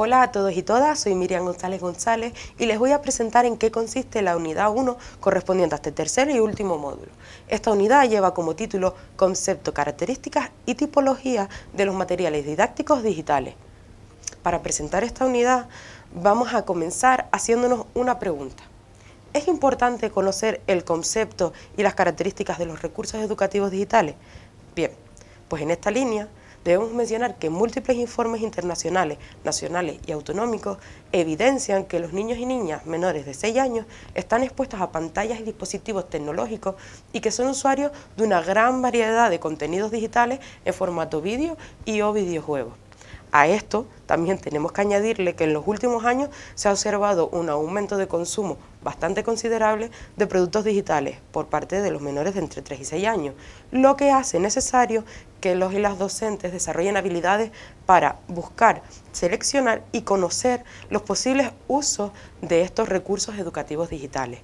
Hola a todos y todas, soy Miriam González González y les voy a presentar en qué consiste la unidad 1 correspondiente a este tercer y último módulo. Esta unidad lleva como título Concepto, características y tipología de los materiales didácticos digitales. Para presentar esta unidad vamos a comenzar haciéndonos una pregunta. ¿Es importante conocer el concepto y las características de los recursos educativos digitales? Bien, pues en esta línea debemos mencionar que múltiples informes internacionales, nacionales y autonómicos evidencian que los niños y niñas menores de 6 años están expuestos a pantallas y dispositivos tecnológicos y que son usuarios de una gran variedad de contenidos digitales en formato vídeo y o videojuegos. A esto también tenemos que añadirle que en los últimos años se ha observado un aumento de consumo bastante considerable de productos digitales por parte de los menores de entre 3 y 6 años, lo que hace necesario que los y las docentes desarrollen habilidades para buscar, seleccionar y conocer los posibles usos de estos recursos educativos digitales.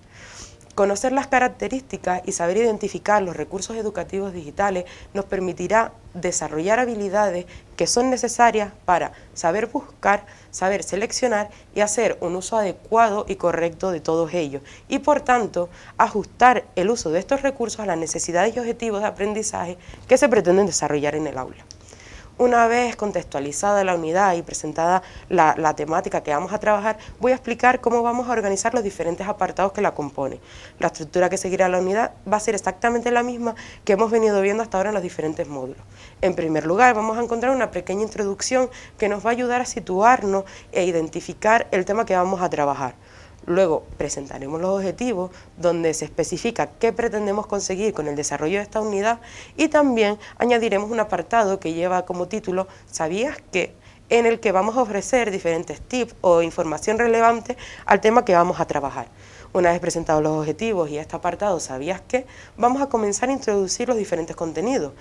Conocer las características y saber identificar los recursos educativos digitales nos permitirá desarrollar habilidades que son necesarias para saber buscar, saber seleccionar y hacer un uso adecuado y correcto de todos ellos y por tanto ajustar el uso de estos recursos a las necesidades y objetivos de aprendizaje que se pretenden desarrollar en el aula. Una vez contextualizada la unidad y presentada la temática que vamos a trabajar, voy a explicar cómo vamos a organizar los diferentes apartados que la componen. La estructura que seguirá la unidad va a ser exactamente la misma que hemos venido viendo hasta ahora en los diferentes módulos. En primer lugar, vamos a encontrar una pequeña introducción que nos va a ayudar a situarnos e identificar el tema que vamos a trabajar. Luego presentaremos los objetivos donde se especifica qué pretendemos conseguir con el desarrollo de esta unidad y también añadiremos un apartado que lleva como título ¿Sabías qué?, en el que vamos a ofrecer diferentes tips o información relevante al tema que vamos a trabajar. Una vez presentados los objetivos y este apartado ¿Sabías qué?, vamos a comenzar a introducir los diferentes contenidos.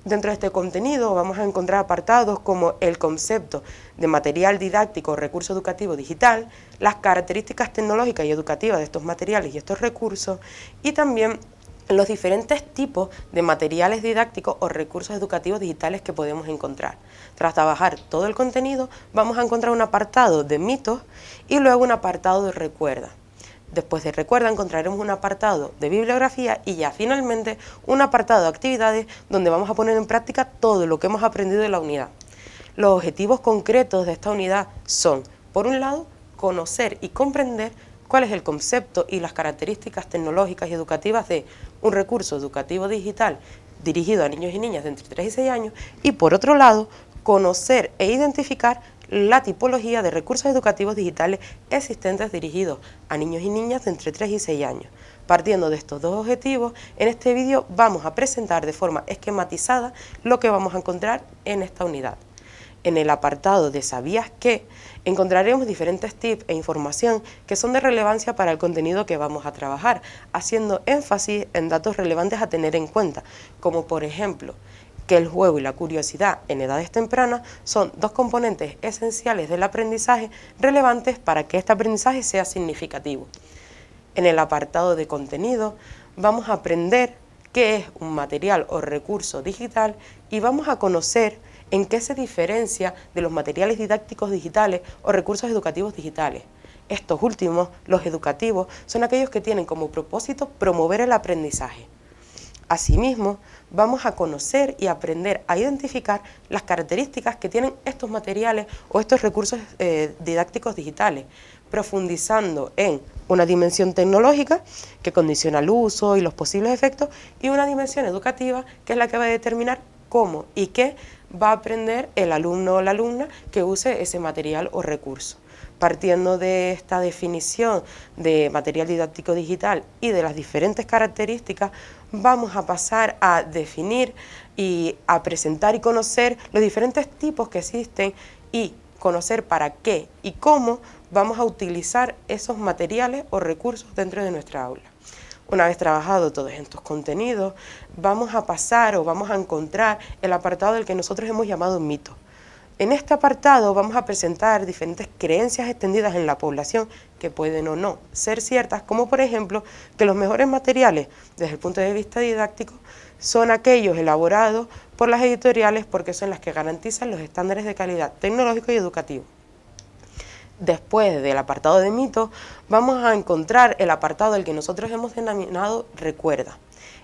Dentro de este contenido vamos a encontrar apartados como el concepto de material didáctico o recurso educativo digital, las características tecnológicas y educativas de estos materiales y estos recursos y también los diferentes tipos de materiales didácticos o recursos educativos digitales que podemos encontrar. Tras trabajar todo el contenido vamos a encontrar un apartado de mitos y luego un apartado de recuerda. Después de recuerda encontraremos un apartado de bibliografía y ya finalmente un apartado de actividades donde vamos a poner en práctica todo lo que hemos aprendido en la unidad. Los objetivos concretos de esta unidad son, por un lado, conocer y comprender cuál es el concepto y las características tecnológicas y educativas de un recurso educativo digital dirigido a niños y niñas de entre 3 y 6 años y por otro lado, conocer e identificar la tipología de recursos educativos digitales existentes dirigidos a niños y niñas de entre 3 y 6 años. Partiendo de estos dos objetivos, en este vídeo vamos a presentar de forma esquematizada lo que vamos a encontrar en esta unidad. En el apartado de ¿Sabías qué?, encontraremos diferentes tips e información que son de relevancia para el contenido que vamos a trabajar, haciendo énfasis en datos relevantes a tener en cuenta, como por ejemplo, que el juego y la curiosidad en edades tempranas son dos componentes esenciales del aprendizaje relevantes para que este aprendizaje sea significativo. En el apartado de contenido vamos a aprender qué es un material o recurso digital y vamos a conocer en qué se diferencia de los materiales didácticos digitales o recursos educativos digitales. Estos últimos, los educativos, son aquellos que tienen como propósito promover el aprendizaje. Asimismo, vamos a conocer y aprender a identificar las características que tienen estos materiales o estos recursos didácticos digitales, profundizando en una dimensión tecnológica que condiciona el uso y los posibles efectos y una dimensión educativa que es la que va a determinar cómo y qué va a aprender el alumno o la alumna que use ese material o recurso. Partiendo de esta definición de material didáctico digital y de las diferentes características, vamos a pasar a definir y a presentar y conocer los diferentes tipos que existen y conocer para qué y cómo vamos a utilizar esos materiales o recursos dentro de nuestra aula. Una vez trabajado todos estos contenidos, vamos a pasar o vamos a encontrar el apartado del que nosotros hemos llamado mito. En este apartado vamos a presentar diferentes creencias extendidas en la población que pueden o no ser ciertas, como por ejemplo que los mejores materiales desde el punto de vista didáctico son aquellos elaborados por las editoriales porque son las que garantizan los estándares de calidad tecnológico y educativo. Después del apartado de mitos, vamos a encontrar el apartado al que nosotros hemos denominado Recuerda.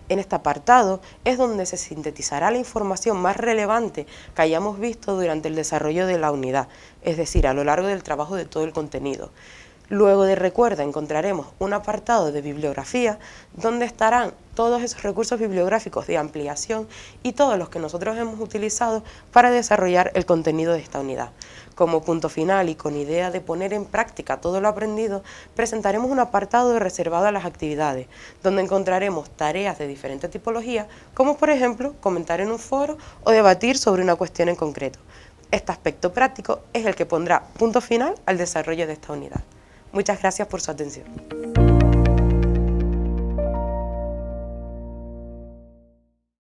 En este apartado es donde se sintetizará la información más relevante que hayamos visto durante el desarrollo de la unidad, es decir, a lo largo del trabajo de todo el contenido. Luego de Recuerda encontraremos un apartado de bibliografía donde estarán todos esos recursos bibliográficos de ampliación y todos los que nosotros hemos utilizado para desarrollar el contenido de esta unidad. Como punto final y con idea de poner en práctica todo lo aprendido, presentaremos un apartado reservado a las actividades, donde encontraremos tareas de diferentes tipologías, como por ejemplo comentar en un foro o debatir sobre una cuestión en concreto. Este aspecto práctico es el que pondrá punto final al desarrollo de esta unidad. Muchas gracias por su atención.